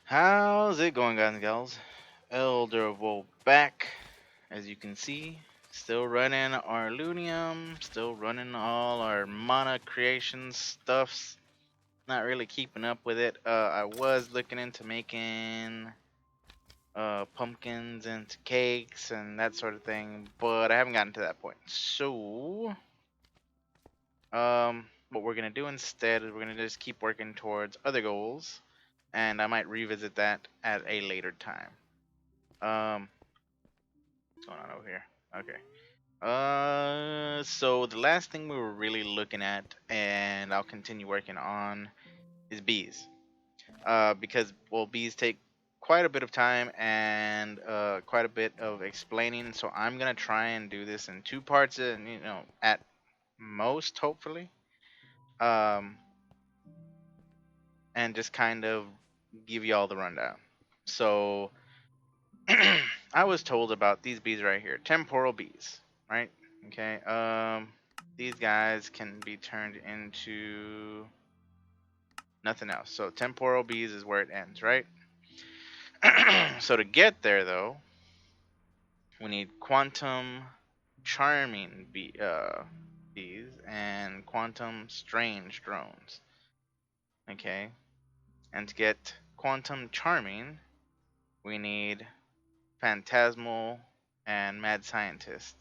How's it going, guys and gals? Elderofwoe back, as you can see. Still running our Lunium, still running all our mana creation stuffs. Not really keeping up with it. I was looking into making pumpkins into cakes and that sort of thing, but I haven't gotten to that point. So, what we're gonna do instead is we're gonna just keep working towards other goals, and I might revisit that at a later time. What's going on over here? Okay. So the last thing we were really looking at, and I'll continue working on, is bees. Because well, bees take quite a bit of time and quite a bit of explaining. So I'm gonna try and do this in two parts, and at most, hopefully, um, and just kind of give you all the rundown. So I was told about these bees right here, temporal bees, right? Okay. These guys can be turned into nothing else. So temporal bees is where it ends, right? So to get there, though, we need quantum charming bees and quantum strange drones. Okay. And to get quantum charming, we need phantasmal and mad scientist.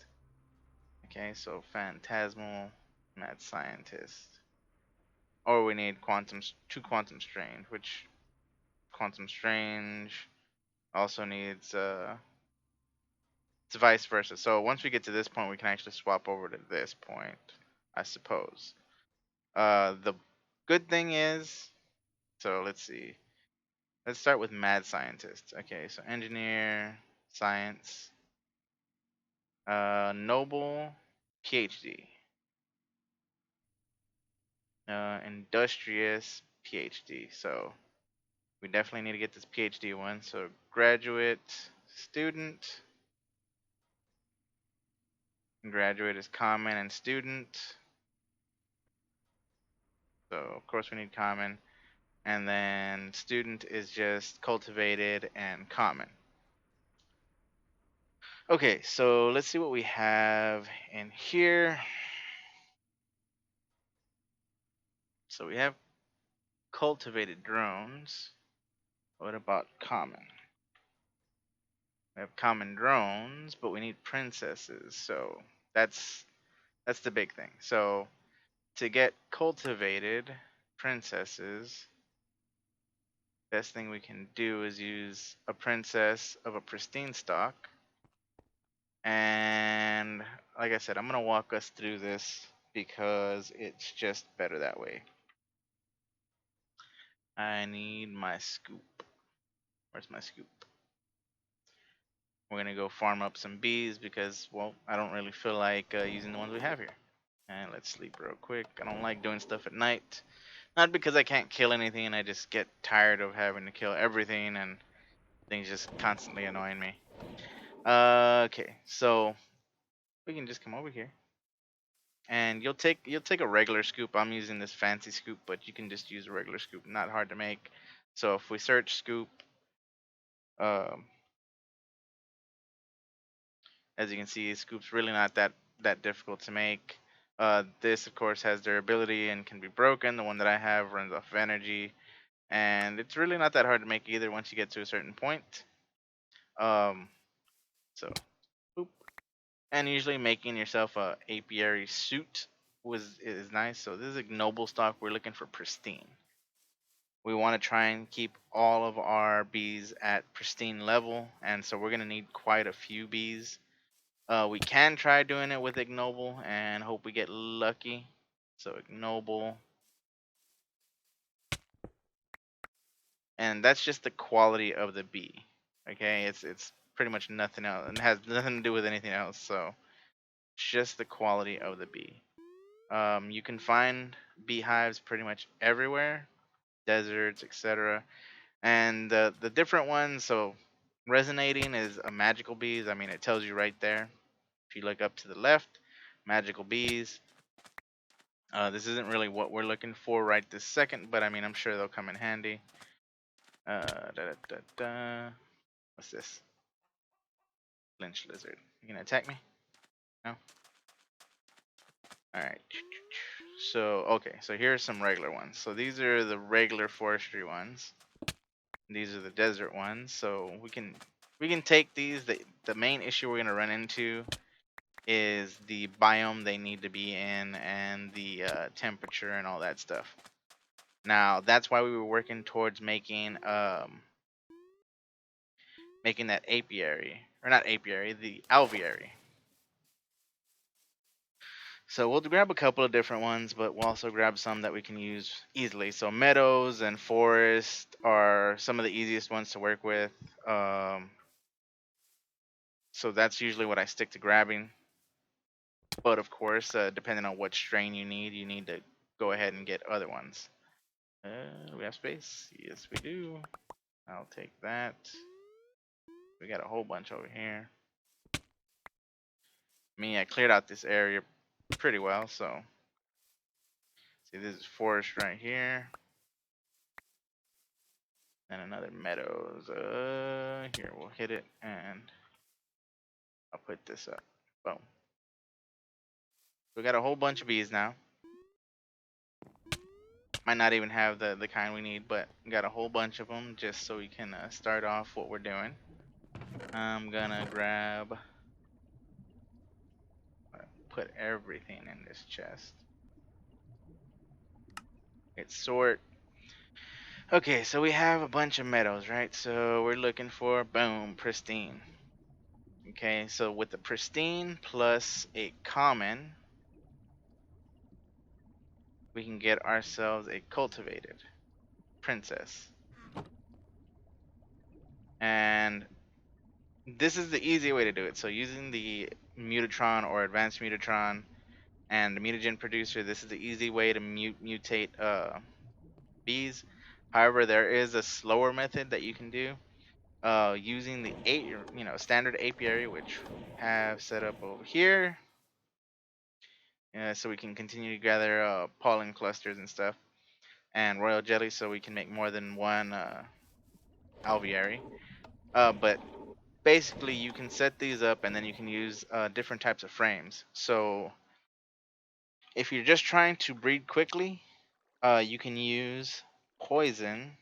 Okay, so phantasmal, mad scientist, or we need two quantum strange, which quantum strange also needs it's vice versa. So once we get to this point, we can actually swap over to this point, I suppose. The good thing is, so let's see. Let's start with mad scientist. Okay, so engineer, science, noble, PhD. Industrious, PhD. So we definitely need to get this PhD one. So graduate, student. Graduate is common and student. So of course we need common. And then student is just cultivated and common. Okay, so let's see what we have in here. So we have cultivated drones. What about common? We have common drones, but we need princesses. So that's the big thing. So to get cultivated princesses, best thing we can do is use a princess of a pristine stock. And like I said, I'm going to walk us through this because it's just better that way. I need my scoop. Where's my scoop? We're going to go farm up some bees because, well, I don't really feel like using the ones we have here. And let's sleep real quick. I don't like doing stuff at night. Not because I can't kill anything, I just get tired of having to kill everything and things just constantly annoying me. Okay, so we can just come over here. And you'll take a regular scoop. I'm using this fancy scoop, but you can just use a regular scoop. Not hard to make. So if we search scoop, um, as you can see, scoop's really not that difficult to make. This of course has durability and can be broken. The one that I have runs off of energy, and it's really not that hard to make either once you get to a certain point. Um, so, boop. And usually making yourself a apiary suit is nice. So this is a noble stock. We're looking for pristine. We want to try and keep all of our bees at pristine level, and so we're gonna need quite a few bees. We can try doing it with ignoble and hope we get lucky. So ignoble, and that's just the quality of the bee. Okay, it's pretty much nothing else, and has nothing to do with anything else. So just the quality of the bee. You can find beehives pretty much everywhere, deserts, etc. And the different ones. So resonating is a magical bees. I mean, it tells you right there. If you look up to the left, magical bees. This isn't really what we're looking for right this second, but I mean, I'm sure they'll come in handy. Da, da, da, da. What's this? Lynch lizard. You gonna attack me? No. All right. So okay, so here's some regular ones. So these are the regular forestry ones. These are the desert ones. So we can take these. The main issue we're gonna run into is the biome they need to be in and the temperature and all that stuff. Now that's why we were working towards making that apiary, or not apiary, the alveary. So we'll grab a couple of different ones, but we'll also grab some that we can use easily. So meadows and forest are some of the easiest ones to work with. Um, so that's usually what I stick to grabbing. But of course, depending on what strain you need to go ahead and get other ones. We have space? Yes, we do. I'll take that. We got a whole bunch over here. I cleared out this area pretty well, so see, this is forest right here. And another meadows. Here, we'll hit it, and I'll put this up. Boom. We got a whole bunch of bees now. Might not even have the kind we need, but we got a whole bunch of them just so we can start off what we're doing. I'm gonna grab, put everything in this chest. It's sort. Okay, so we have a bunch of meadows, right? So we're looking for, boom, pristine. Okay, so with the pristine plus a common, we can get ourselves a cultivated princess. And this is the easy way to do it. So using the mutatron or advanced mutatron and the mutagen producer, this is the easy way to mutate bees. However, there is a slower method that you can do using the standard apiary, which we have set up over here, so we can continue to gather pollen clusters and stuff, and royal jelly, so we can make more than one alveary. But basically, you can set these up, and then you can use different types of frames. So if you're just trying to breed quickly, you can use poison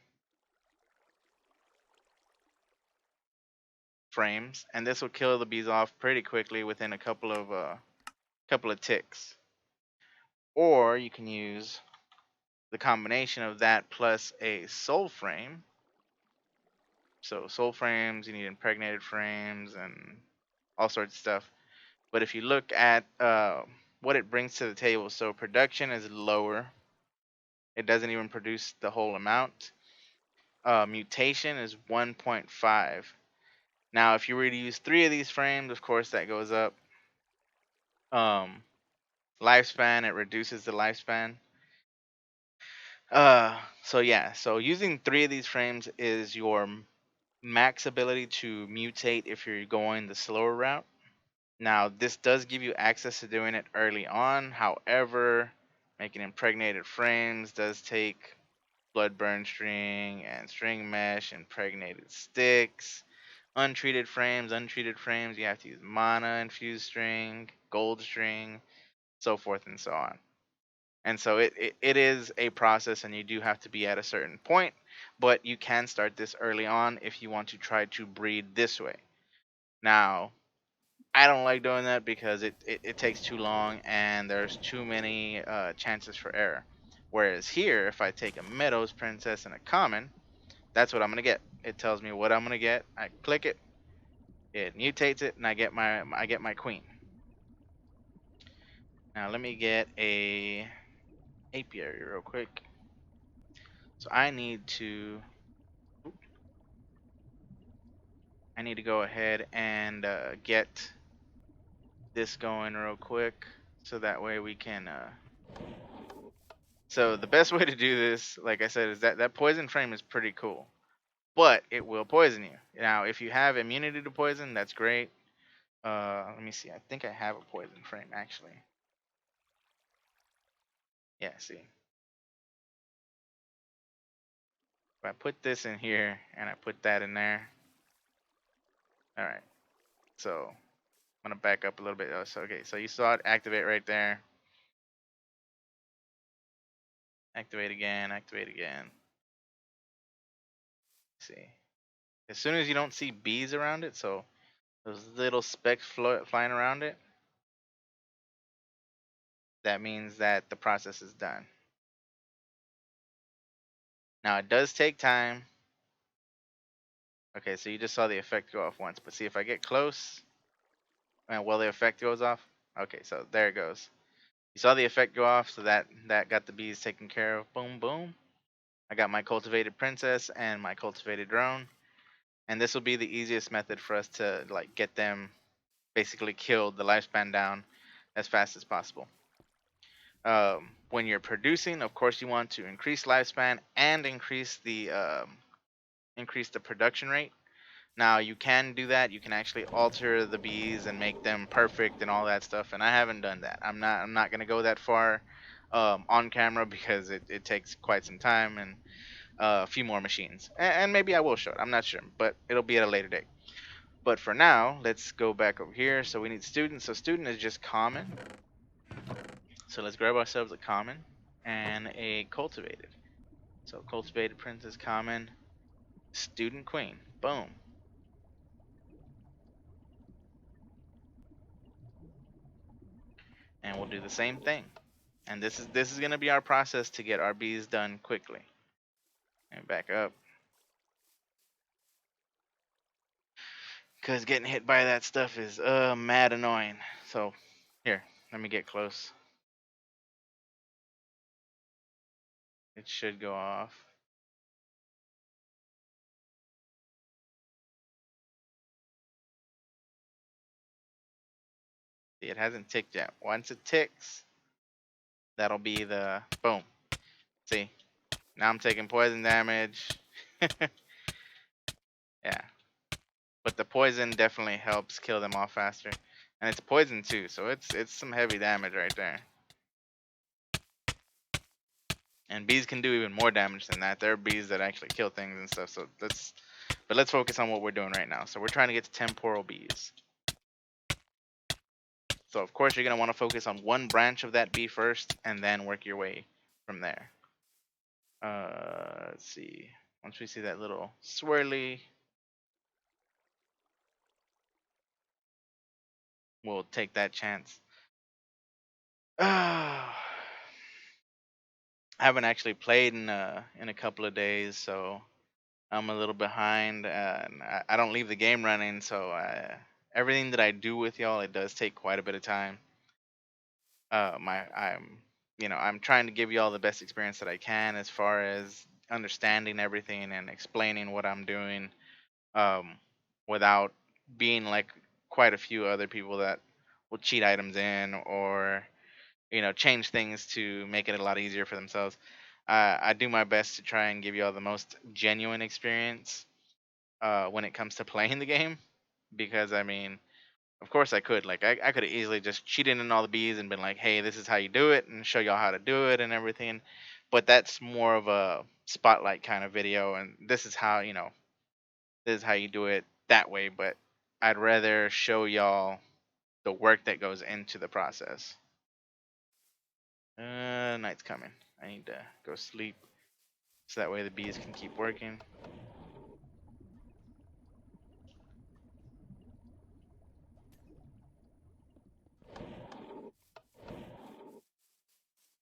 frames, and this will kill the bees off pretty quickly within a couple of ticks. Or you can use the combination of that plus a soul frame. So soul frames, you need impregnated frames and all sorts of stuff. But if you look at what it brings to the table, so production is lower. It doesn't even produce the whole amount. Mutation is 1.5. Now, if you were to use 3 of these frames, of course, that goes up. Lifespan, it reduces the lifespan. So yeah, so using 3 of these frames is your max ability to mutate if you're going the slower route. Now, this does give you access to doing it early on. However, making impregnated frames does take blood burn string and string mesh, impregnated sticks, untreated frames, you have to use mana infused string, gold string, so forth and so on. And so it is a process, and you do have to be at a certain point, but you can start this early on if you want to try to breed this way. Now, I don't like doing that because it takes too long and there's too many chances for error. Whereas here, if I take a Meadows Princess and a common, that's what I'm gonna get. It tells me what I'm gonna get. I click it, it mutates it, and I get my queen. Now let me get a apiary real quick. So I need to go ahead and get this going real quick, so that way we can. So the best way to do this, like I said, is that poison frame is pretty cool, but it will poison you. Now, if you have immunity to poison, that's great. Let me see. I think I have a poison frame actually. Yeah, see. If I put this in here and I put that in there, all right. So I'm gonna back up a little bit. Oh, so okay, so you saw it activate right there. Activate again. Activate again. Let's see. As soon as you don't see bees around it, so those little specks flying around it, that means that the process is done. Now it does take time. Okay, so you just saw the effect go off once, but see if I get close, and well, the effect goes off. Okay, so there it goes. You saw the effect go off, so that got the bees taken care of. Boom, boom. I got my cultivated princess and my cultivated drone, and this will be the easiest method for us to like get them basically killed, the lifespan down as fast as possible. When you're producing, of course, you want to increase lifespan and increase the production rate. Now you can do that. You can actually alter the bees and make them perfect and all that stuff. And I haven't done that. I'm not gonna go that far on camera because it takes quite some time and a few more machines. And maybe I will show it. I'm not sure, but it'll be at a later date. But for now, let's go back over here. So we need student. So student is just common. So let's grab ourselves a common and a cultivated. So cultivated princess common, student queen. Boom. And we'll do the same thing. And this is gonna be our process to get our bees done quickly. And back up. Cause getting hit by that stuff is mad annoying. So here, let me get close. It should go off. See, it hasn't ticked yet. Once it ticks, that'll be the boom. See, now I'm taking poison damage. Yeah, but the poison definitely helps kill them off faster, and it's poison too, so it's some heavy damage right there. And bees can do even more damage than that. There are bees that actually kill things and stuff. So let's focus on what we're doing right now. So we're trying to get to temporal bees. So of course you're gonna want to focus on one branch of that bee first, and then work your way from there. Let's see. Once we see that little swirly, we'll take that chance. I haven't actually played in a couple of days, so I'm a little behind. And I don't leave the game running, so everything that I do with y'all, it does take quite a bit of time. I'm trying to give y'all the best experience that I can as far as understanding everything and explaining what I'm doing, um, without being like quite a few other people that will cheat items in or change things to make it a lot easier for themselves. I do my best to try and give y'all the most genuine experience when it comes to playing the game, because I mean, of course I could. Like I could have easily just cheated in all the bees and been like, hey, this is how you do it and show y'all how to do it and everything. But that's more of a spotlight kind of video, and this is how you do it that way. But I'd rather show y'all the work that goes into the process. Night's coming. I need to go sleep so that way the bees can keep working.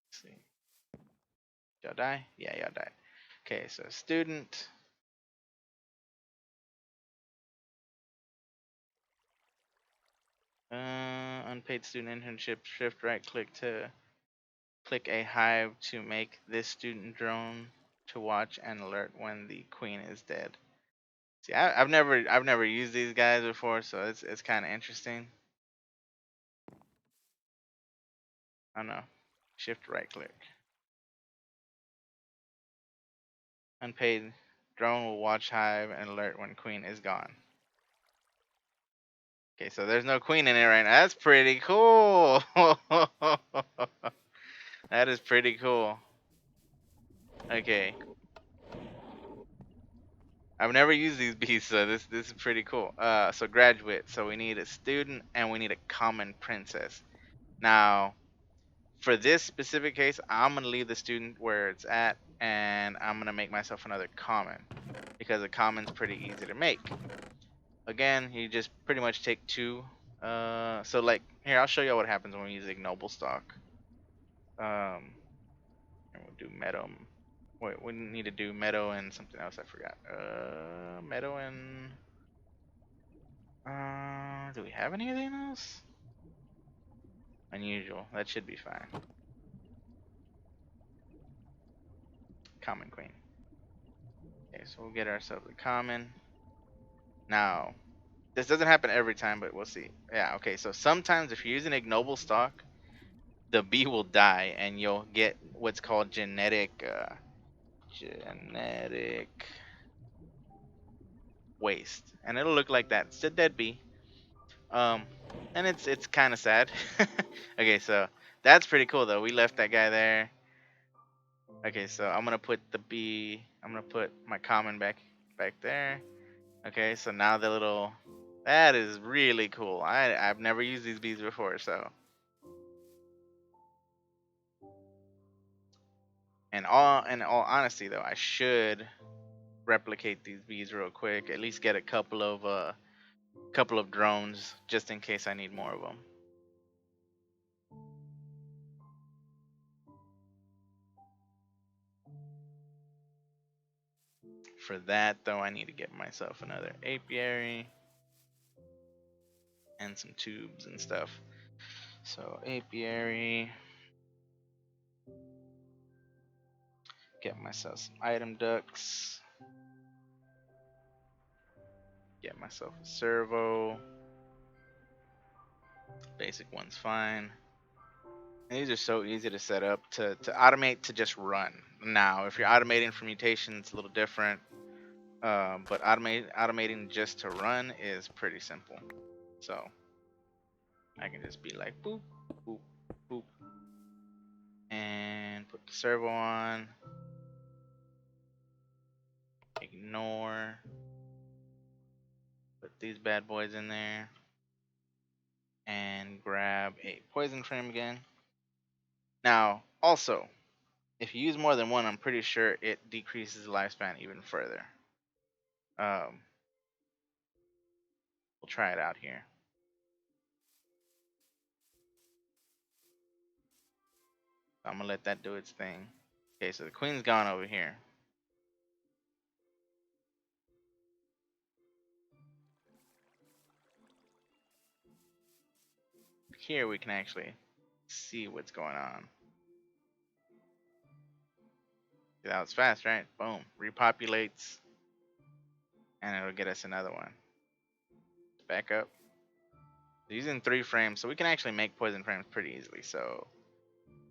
Let's see. Y'all die? Yeah, y'all died. Okay, so student. Unpaid student internship. Shift right click to click a hive to make this student drone to watch and alert when the queen is dead. See, I've never used these guys before, so it's kind of interesting. I don't know. Shift right click. Unpaid drone will watch hive and alert when queen is gone. Okay, so there's no queen in it right now. That's pretty cool. That is pretty cool. Okay. I've never used these bees, so this is pretty cool. So graduate. So we need a student and we need a common princess. Now, for this specific case, I'm gonna leave the student where it's at, and I'm gonna make myself another common because a common's pretty easy to make. Again, you just pretty much take two. So like here, I'll show you what happens when we use ignoble stock. And we'll do meadow. Wait, we need to do meadow and something else. I forgot. Meadow and do we have anything else? Unusual. That should be fine. Common queen. Okay, so we'll get ourselves a common. Now, this doesn't happen every time, but we'll see. Yeah, okay, so sometimes if you're using ignoble stock, the bee will die and you'll get what's called genetic waste. And it'll look like that. It's a dead bee. Um and it's kind of sad. Okay, so that's pretty cool though. We left that guy there. Okay, so I'm gonna put the bee. I'm gonna put my common back there. Okay, so now the little that is really cool. I've never used these bees before, so in all honesty though, I should replicate these bees real quick. At least get a couple of drones just in case I need more of them. For that though, I need to get myself another apiary and some tubes and stuff. So apiary, get myself some item ducts, get myself a servo. Basic one's fine. And these are so easy to set up to automate to just run. Now, if you're automating for mutation, it's a little different. But automating just to run is pretty simple. So I can just be like boop, boop, boop, and put the servo on. Ignore. Put these bad boys in there. And grab a poison frame again. Now, also, if you use more than one, I'm pretty sure it decreases the lifespan even further. We'll try it out here. I'm gonna let that do its thing. Okay, so the queen's gone over here. Here we can actually see what's going on. That was fast, right? Boom. Repopulates. And it'll get us another one. Back up. Using 3 frames, so we can actually make poison frames pretty easily. So,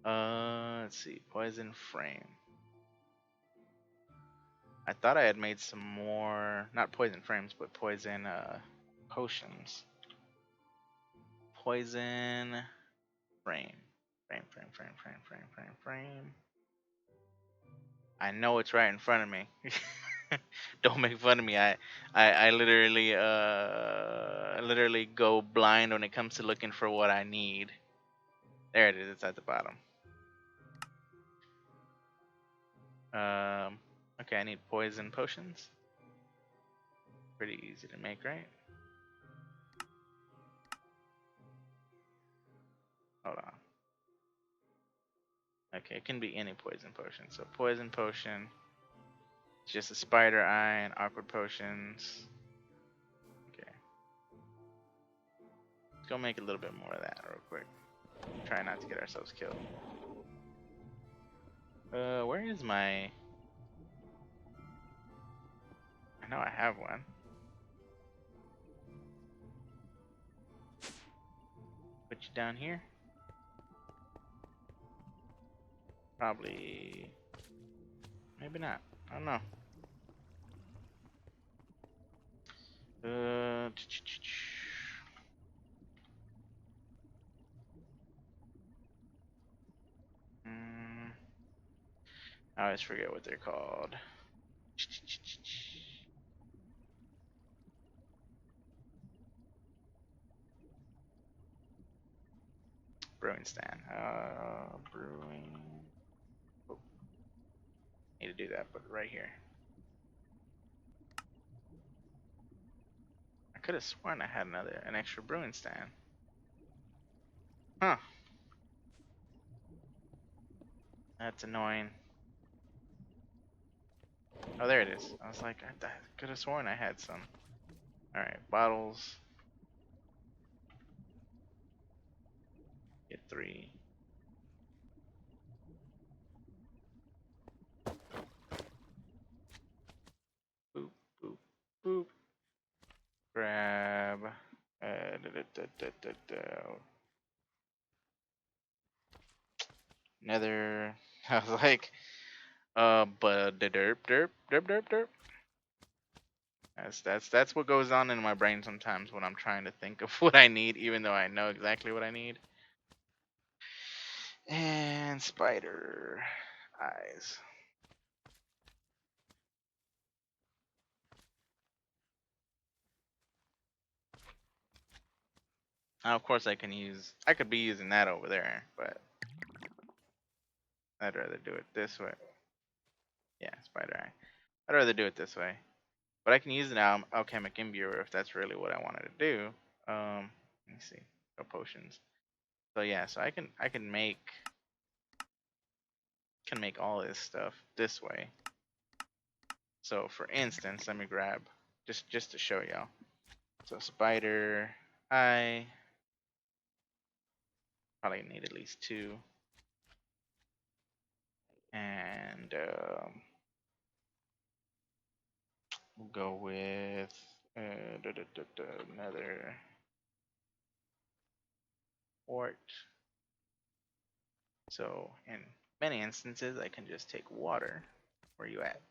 let's see. Poison frame. I thought I had made some more, not poison frames, but poison potions. Poison frame. Frame. I know it's right in front of me. Don't make fun of me. I literally go blind when it comes to looking for what I need. There it is. It's at the bottom. Okay, I need poison potions. Pretty easy to make, right? Hold on. Okay, it can be any poison potion. So poison potion. It's just a spider eye and awkward potions. Okay. Let's go make a little bit more of that real quick. Try not to get ourselves killed. Where is my... I know I have one. Put you down here. Probably... Maybe not. I don't know. I always forget what they're called. brewing stand. Brewing. Oh, need to do that, but right here. I could have sworn I had an extra brewing stand. Huh. That's annoying. Oh, there it is. I was like, I could have sworn I had some. Alright, bottles. Get 3. Boop, boop, boop. Grab. Nether. I was like, but the derp, derp, derp, derp, derp. That's what goes on in my brain sometimes when I'm trying to think of what I need, even though I know exactly what I need. And spider eyes. Now, of course, I could be using that over there, but I'd rather do it this way. Yeah, spider eye. I'd rather do it this way. But I can use an alchemic imbuer if that's really what I wanted to do. Let me see. Go potions. So yeah, so I can make all this stuff this way. So for instance, let me grab just to show y'all. So spider eye. Probably need at least 2. And we'll go with another port. So in many instances, I can just take water. Where you at?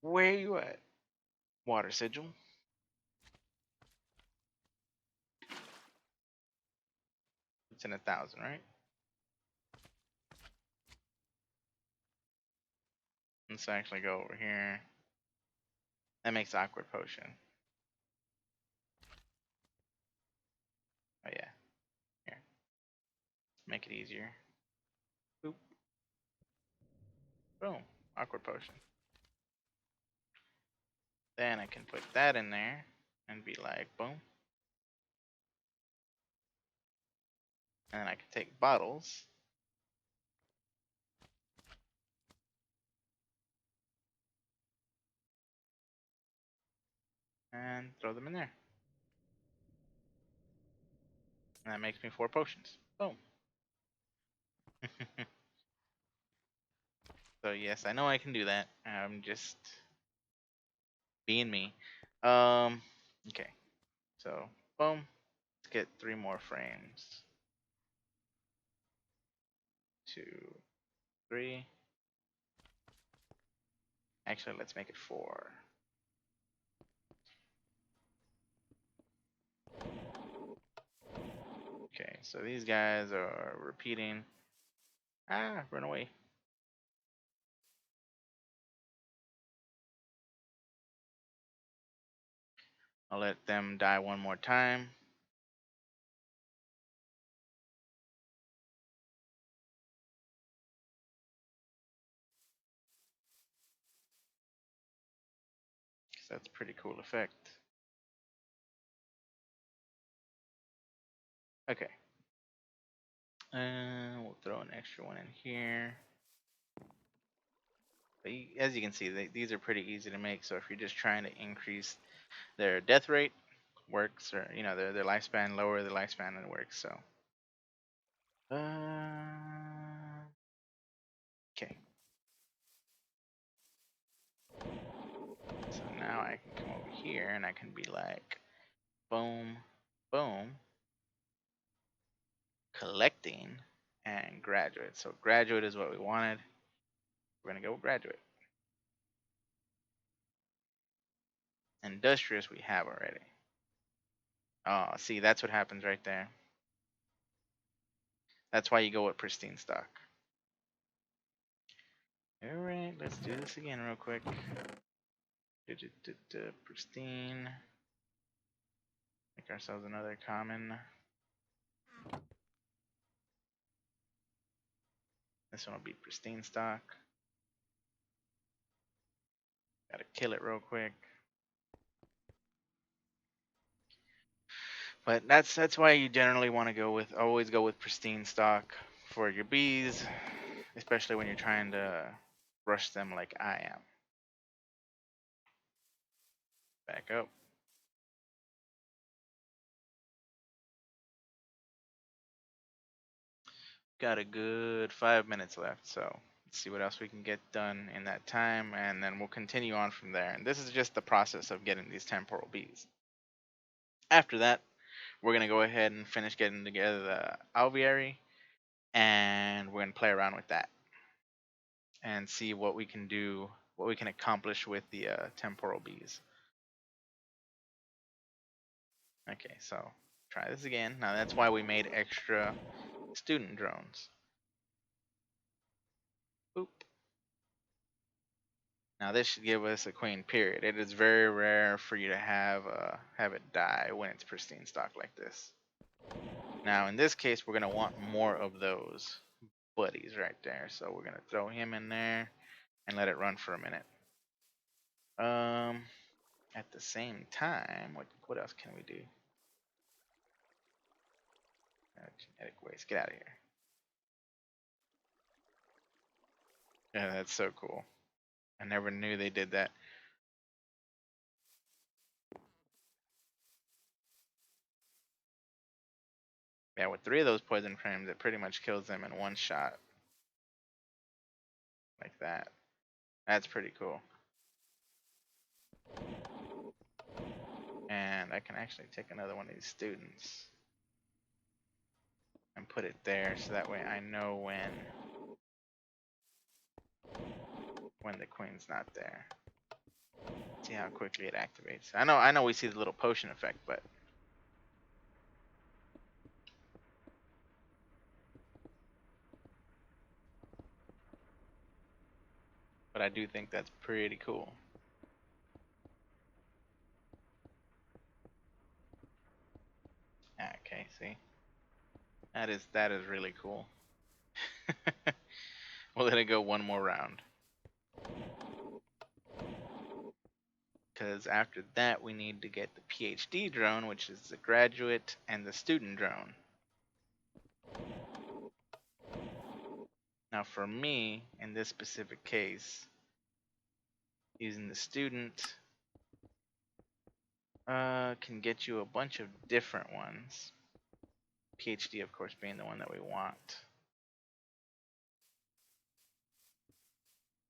Where you at? Water sigil. It's in 1,000, right? Let's actually go over here. That makes awkward potion. Oh yeah. Here. Make it easier. Boop. Boom. Awkward potion. Then I can put that in there and be like, boom. And then I can take bottles. And throw them in there. And that makes me 4 potions. Boom. So yes, I know I can do that. I'm just being me. Okay. So boom. Let's get 3 more frames. 2, 3. Actually, let's make it 4. Okay, so these guys are repeating. Ah, run away. I'll let them die one more time. Because that's a pretty cool effect. Okay. We'll throw an extra one in here. But as you can see, these are pretty easy to make. So if you're just trying to increase their death rate, works, or their lifespan, lower the lifespan, and it works. So, okay. So now I can come over here and I can be like, boom, boom, collecting, and graduate. So graduate is what we wanted. We're gonna go with graduate. Industrious we have already. Oh, see, that's what happens right there. That's why you go with pristine stock. Alright, let's do this again real quick. Pristine. Make ourselves another common. This one will be pristine stock. Gotta kill it real quick. But that's why you generally want to always go with pristine stock for your bees, especially when you're trying to rush them like I am. Back up. Got a good 5 minutes left, so let's see what else we can get done in that time, and then we'll continue on from there. And this is just the process of getting these temporal bees. After that, we're gonna go ahead and finish getting together the alveary, and we're gonna play around with that and see what we can do, what we can accomplish with the temporal bees. Okay, so try this again. Now that's why we made extra student drones. Boop. Now this should give us a queen period. It is very rare for you to have it die when it's pristine stock like this. Now in this case, we're gonna want more of those buddies right there. So we're gonna throw him in there and let it run for a minute. At the same time, what else can we do? Genetic waste. Get out of here. Yeah, that's so cool. I never knew they did that. Yeah, with 3 of those poison frames, it pretty much kills them in one shot. Like that. That's pretty cool. And I can actually take another one of these students and put it there so that way I know when the queen's not there. See how quickly it activates. I know we see the little potion effect, but I do think that's pretty cool. Okay, see. That is really cool. We'll let it go one more round. Because after that we need to get the PhD drone, which is the graduate and the student drone. Now for me, in this specific case, using the student can get you a bunch of different ones. PhD, of course, being the one that we want.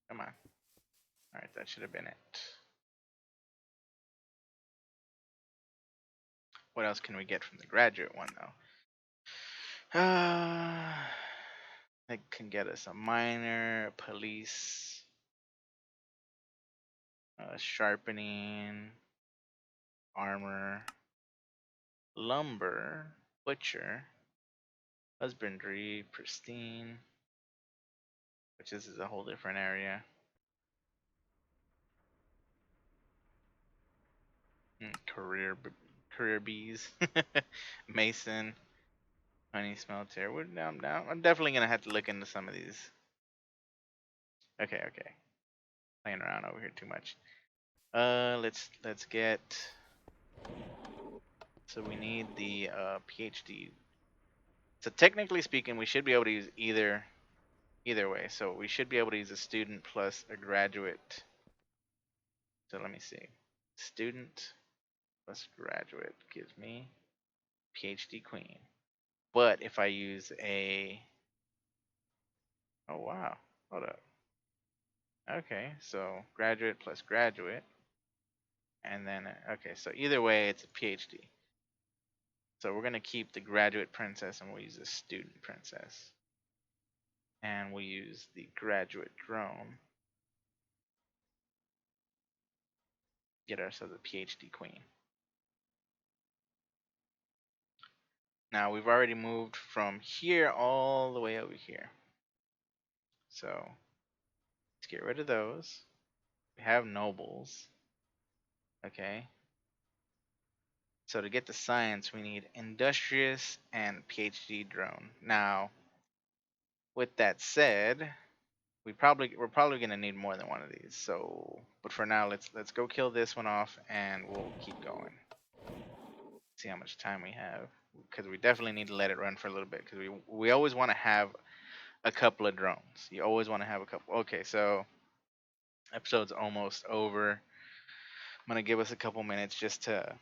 Come on. Alright, that should have been it. What else can we get from the graduate one, though? That can get us a miner, police, sharpening, armor, lumber, butcher, husbandry, pristine, which this is a whole different area. Career bees, mason, honey smelter. I'm definitely gonna have to look into some of these. Okay, playing around over here too much. Let's get. So we need the PhD. So technically speaking, we should be able to use either way. So we should be able to use a student plus a graduate. So let me see. Student plus graduate gives me PhD queen. But if I use a, oh wow, hold up. Okay, so graduate plus graduate, and then okay, so either way, it's a PhD. So we're gonna keep the graduate princess, and we'll use the student princess, and we'll use the graduate drone. Get ourselves a PhD queen. Now we've already moved from here all the way over here. So let's get rid of those. We have nobles. Okay. So to get the science, we need industrious and PhD drone. Now, with that said, we're probably gonna need more than one of these. So, but for now, let's go kill this one off, and we'll keep going. See how much time we have, because we definitely need to let it run for a little bit, because we always want to have a couple of drones. You always want to have a couple. Okay, so episode's almost over. I'm gonna give us a couple minutes just to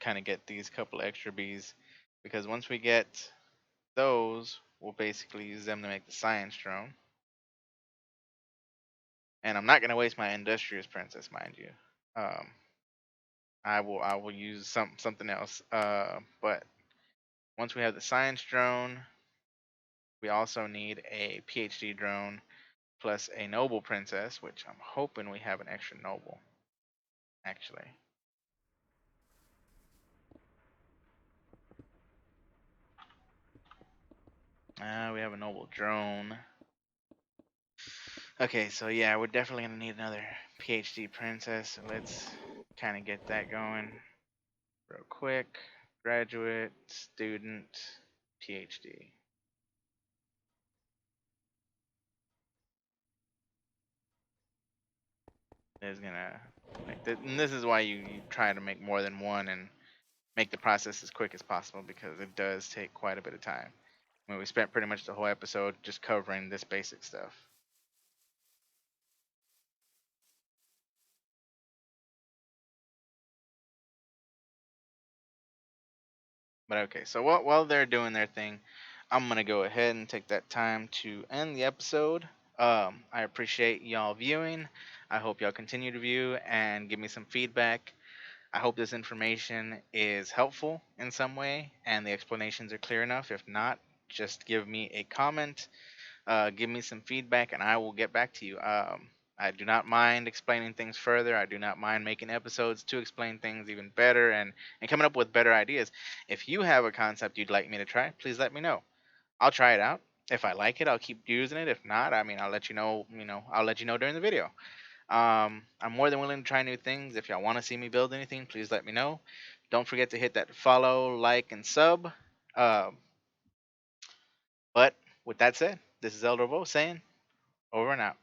kind of get these couple extra bees, because once we get those, we'll basically use them to make the science drone. And I'm not gonna waste my industrious princess, mind you. Um, I will use something else. But once we have the science drone, we also need a PhD drone plus a noble princess, which I'm hoping we have an extra noble. Actually, we have a noble drone. Okay, so yeah, we're definitely gonna need another PhD princess. So let's kind of get that going real quick. Graduate, student, PhD. Is gonna and this is why you try to make more than one and make the process as quick as possible, because it does take quite a bit of time. I mean, we spent pretty much the whole episode just covering this basic stuff. But okay, so while they're doing their thing, I'm gonna go ahead and take that time to end the episode. I appreciate y'all viewing. I hope y'all continue to view and give me some feedback. I hope this information is helpful in some way and the explanations are clear enough. If not, just give me a comment, give me some feedback, and I will get back to you. I do not mind explaining things further. I do not mind making episodes to explain things even better and coming up with better ideas. If you have a concept you'd like me to try, please let me know. I'll try it out. If I like it, I'll keep using it. If not, I mean, I'll let you know. I'll let you know during the video. I'm more than willing to try new things. If y'all want to see me build anything, please let me know. Don't forget to hit that follow, like, and sub. Um, but with that said, this is Elderofwoe saying over and out.